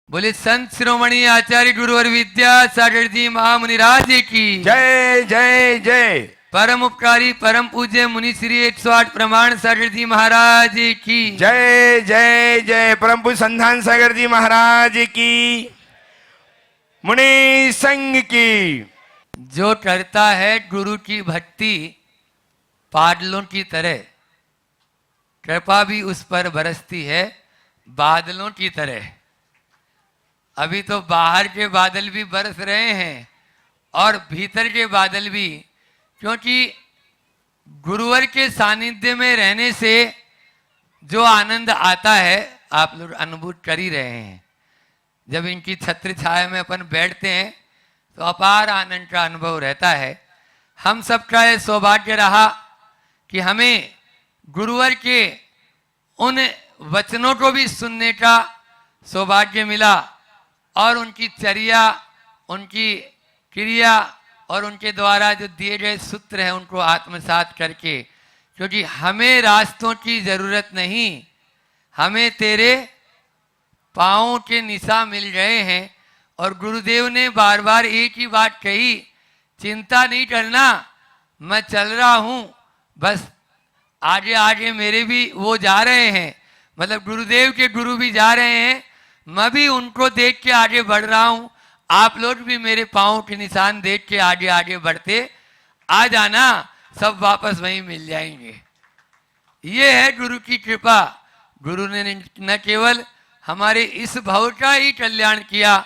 बोले संत शिरोमणि आचार्य गुरुवर विद्यासागर जी महामुनिराज की जय जय जय। परम उपकारी परम पूज्य मुनि श्री 108 प्रमाण सागर जी महाराज की जय जय जय। परम पूज्य संधान सागर जी महाराज की, मुनि संघ की। जो करता है गुरु की भक्ति बादलों की तरह, कृपा भी उस पर बरसती है बादलों की तरह। अभी तो बाहर के बादल भी बरस रहे हैं और भीतर के बादल भी, क्योंकि गुरुवर के सानिध्य में रहने से जो आनंद आता है आप लोग अनुभूत कर ही रहे हैं। जब इनकी छत्र छाया में अपन बैठते हैं तो अपार आनंद का अनुभव रहता है। हम सबका यह सौभाग्य रहा कि हमें गुरुवर के उन वचनों को भी सुनने का सौभाग्य मिला और उनकी चर्या, उनकी क्रिया और उनके द्वारा जो दिए गए सूत्र हैं उनको आत्मसात करके, क्योंकि हमें रास्तों की जरूरत नहीं, हमें तेरे पाँवों के निशा मिल गए हैं। और गुरुदेव ने बार बार एक ही बात कही, चिंता नहीं करना, मैं चल रहा हूँ, बस आगे आगे मेरे भी वो जा रहे हैं, मतलब गुरुदेव के गुरु भी जा रहे हैं, मैं भी उनको देख के आगे बढ़ रहा हूँ, आप लोग भी मेरे पाँव के निशान देख के आगे आगे बढ़ते आ जाना, सब वापस वहीं मिल जाएंगे। ये है गुरु की कृपा। गुरु ने न केवल हमारे इस भव का ही कल्याण किया,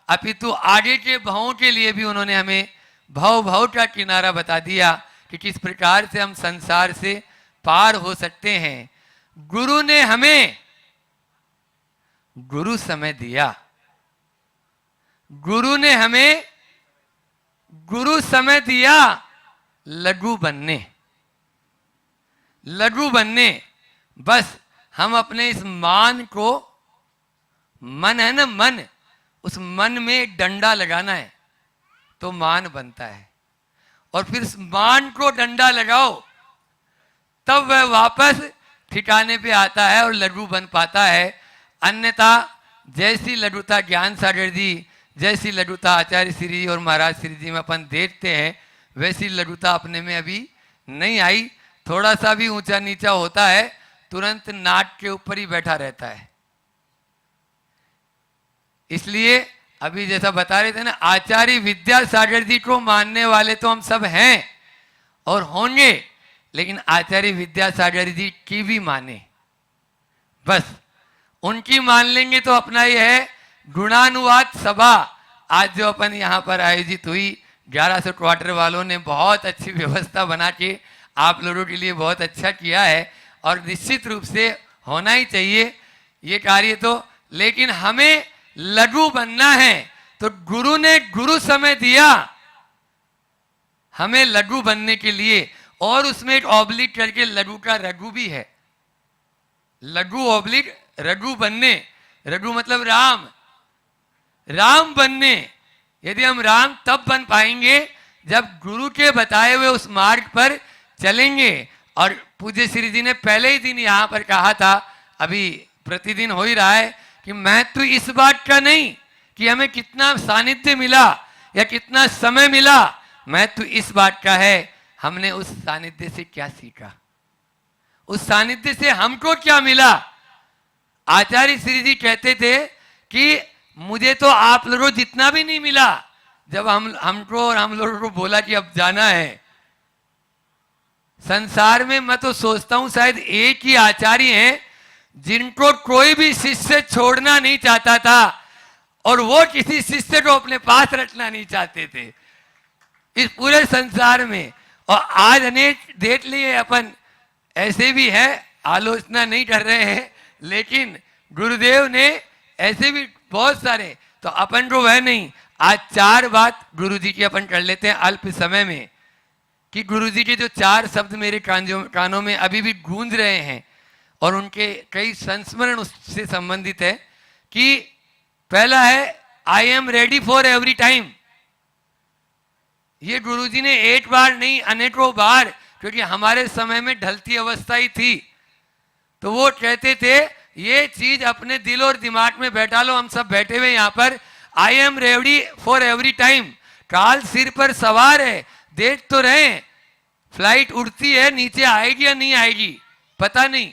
अपितु आगे के भवों के लिए भी उन्होंने हमें भव भव का किनारा बता दिया कि किस प्रकार से हम संसार से पार हो सकते हैं। गुरु ने हमें गुरु समय दिया, गुरु ने हमें गुरु समय दिया लघु बनने, लघु बनने। बस हम अपने इस मान को, मन है ना मन, उस मन में एक डंडा लगाना है तो मान बनता है, और फिर उस मान को डंडा लगाओ तब वह वापस ठिकाने पे आता है और लघु बन पाता है। अन्यथा जैसी लघुता ज्ञान सागर जी, जैसी लघुता आचार्य श्री जी और महाराज श्री जी में अपन देखते हैं, वैसी लघुता अपने में अभी नहीं आई। थोड़ा सा भी ऊंचा नीचा होता है तुरंत नाक के ऊपर ही बैठा रहता है। इसलिए अभी जैसा बता रहे थे ना, आचार्य विद्यासागर जी को मानने वाले तो हम सब हैं और होंगे, लेकिन आचार्य विद्यासागर जी की भी माने, बस उनकी मान लेंगे तो अपना यह है गुणानुवाद सभा। आज जो अपन यहाँ पर आयोजित हुई, 1100 क्वार्टर वालों ने बहुत अच्छी व्यवस्था बना के आप लोगों के लिए बहुत अच्छा किया है और निश्चित रूप से होना ही चाहिए ये कार्य तो। लेकिन हमें लघु बनना है तो गुरु ने गुरु समय दिया हमें लघु बनने के लिए, और उसमें एक ऑब्लिक करके लघु का रघु भी है, लघु ऑब्लिक रघु बनने। रघु मतलब राम, राम बनने। यदि हम राम तब बन पाएंगे जब गुरु के बताए हुए उस मार्ग पर चलेंगे। और पूज्य श्री जी ने पहले ही दिन यहाँ पर कहा था, अभी प्रतिदिन हो ही रहा है, कि महत्व इस बात का नहीं कि हमें कितना सानिध्य मिला या कितना समय मिला, महत्व इस बात का है हमने उस सानिध्य से क्या सीखा, उस सानिध्य से हमको क्या मिला। आचार्य श्री जी कहते थे कि मुझे तो आप लोगों को जितना भी नहीं मिला, जब हमको और हम लोगों को बोला कि अब जाना है संसार में, मैं तो सोचता हूं शायद एक ही आचार्य हैं जिनको कोई भी शिष्य छोड़ना नहीं चाहता था और वो किसी शिष्य को अपने पास रखना नहीं चाहते थे इस पूरे संसार में। और आज अनेक देख लिए अपन ऐसे भी है, आलोचना नहीं कर रहे हैं, लेकिन गुरुदेव ने ऐसे भी बहुत सारे, तो अपन को वह नहीं। आज 4 बात गुरुजी की अपन कर लेते हैं अल्प समय में, कि गुरुजी के जो 4 शब्द मेरे कानों में अभी भी गूंज रहे हैं और उनके कई संस्मरण उससे संबंधित है। कि पहला है I am ready for every time. ये गुरुजी ने एक बार नहीं अनेकों बार, क्योंकि हमारे समय में ढलती अवस्था ही थी, तो वो कहते थे ये चीज अपने दिल और दिमाग में बैठा लो। हम सब बैठे हुए यहाँ पर, I am ready for every time. काल सिर पर सवार है, देख तो रहे, फ्लाइट उड़ती है, नीचे आएगी या नहीं आएगी पता नहीं,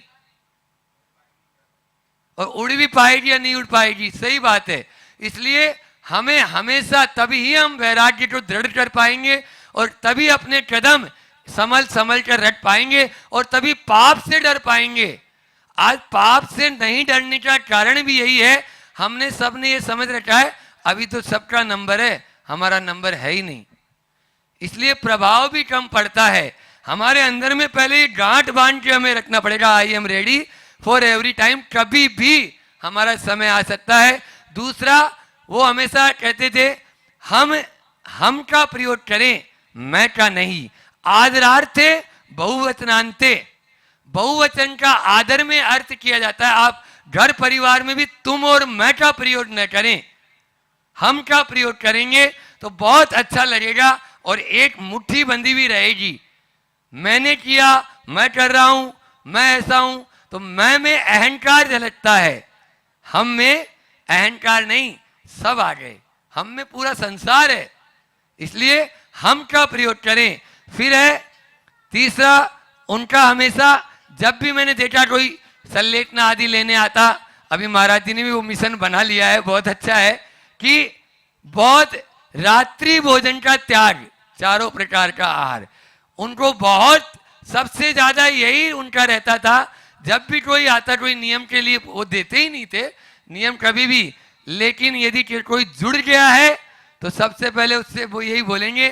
और उड़ भी पाएगी या नहीं उड़ पाएगी, सही बात है। इसलिए हमें हमेशा तभी ही हम वैराग्य को दृढ़ कर पाएंगे और तभी अपने कदम संभल संभल कर रख पाएंगे और तभी पाप से डर पाएंगे। आज पाप से नहीं डरने का कारण भी यही है, हमने सबने ये समझ रखा है अभी तो सबका नंबर है, हमारा नंबर है ही नहीं, इसलिए प्रभाव भी कम पड़ता है। हमारे अंदर में पहले ये गांठ बांध के हमें रखना पड़ेगा, I am ready for every time, कभी भी हमारा समय आ सकता है। दूसरा, वो हमेशा कहते थे हम का प्रयोग करें, मैं का नहीं। आदरार्थे बहुवचनांते, बहुवचन का आदर में अर्थ किया जाता है। आप घर परिवार में भी तुम और मैं का प्रयोग न करें, हम का प्रयोग करेंगे तो बहुत अच्छा लगेगा और एक मुट्ठी बंदी भी रहेगी। मैंने किया, मैं कर रहा हूं, मैं ऐसा हूं, तो मैं में अहंकार झलकता है, हम में अहंकार नहीं, सब आ गए, हम में पूरा संसार है, इसलिए हम का प्रयोग करें। फिर है तीसरा, उनका हमेशा जब भी मैंने देखा कोई संलेखना आदि लेने आता, अभी महाराज जी ने भी वो मिशन बना लिया है, बहुत अच्छा है कि बहुत रात्रि भोजन का त्याग, चारों प्रकार का आहार, उनको बहुत सबसे ज्यादा यही उनका रहता था। जब भी कोई आता, कोई नियम के लिए वो देते ही नहीं थे नियम कभी भी, लेकिन यदि कोई जुड़ गया है तो सबसे पहले उससे वो यही बोलेंगे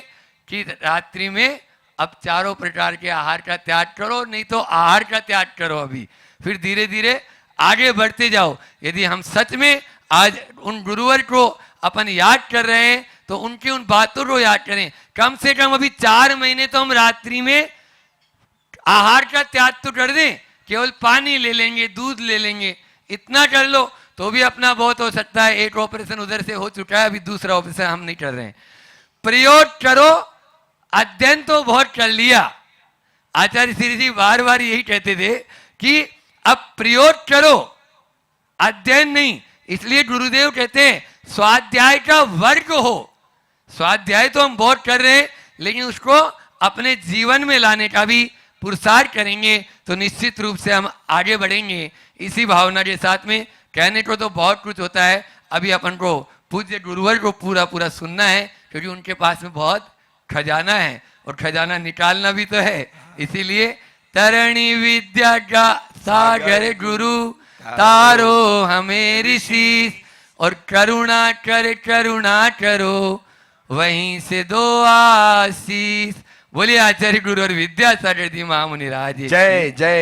कि रात्रि में अब चारों प्रकार के आहार का त्याग करो, नहीं तो आहार का त्याग करो अभी, फिर धीरे धीरे आगे बढ़ते जाओ। यदि हम सच में आज उन गुरुवर को अपन याद कर रहे हैं तो उनकी उन बातों को याद करें। कम से कम अभी 4 महीने तो हम रात्रि में आहार का त्याग तो कर दें, केवल पानी ले लेंगे, दूध ले लेंगे, इतना कर लो तो भी अपना बहुत हो सकता है। एक ऑपरेशन उधर से हो चुका है, अभी दूसरा ऑपरेशन हम नहीं कर रहे हैं। प्रयोग करो, अध्ययन तो बहुत कर लिया, आचार्य श्री जी बार बार यही कहते थे कि अब प्रयोग करो, अध्ययन नहीं। इसलिए गुरुदेव कहते हैं स्वाध्याय का वर्ग हो। स्वाध्याय तो हम बहुत कर रहे हैं, लेकिन उसको अपने जीवन में लाने का भी पुरुषार्थ करेंगे तो निश्चित रूप से हम आगे बढ़ेंगे। इसी भावना के साथ में कहने को तो बहुत कुछ होता है, अभी अपन को पूज्य गुरुवर को पूरा पूरा सुनना है, क्योंकि उनके पास में बहुत खजाना है और खजाना निकालना भी तो है। इसीलिए तरणी विद्या का सागर गुरु तारो हमें शीश, और करुणा करो वहीं से दो आशीष। बोलिए आचार्य गुरु और विद्यासागर जी महामुनि राज। जय जय।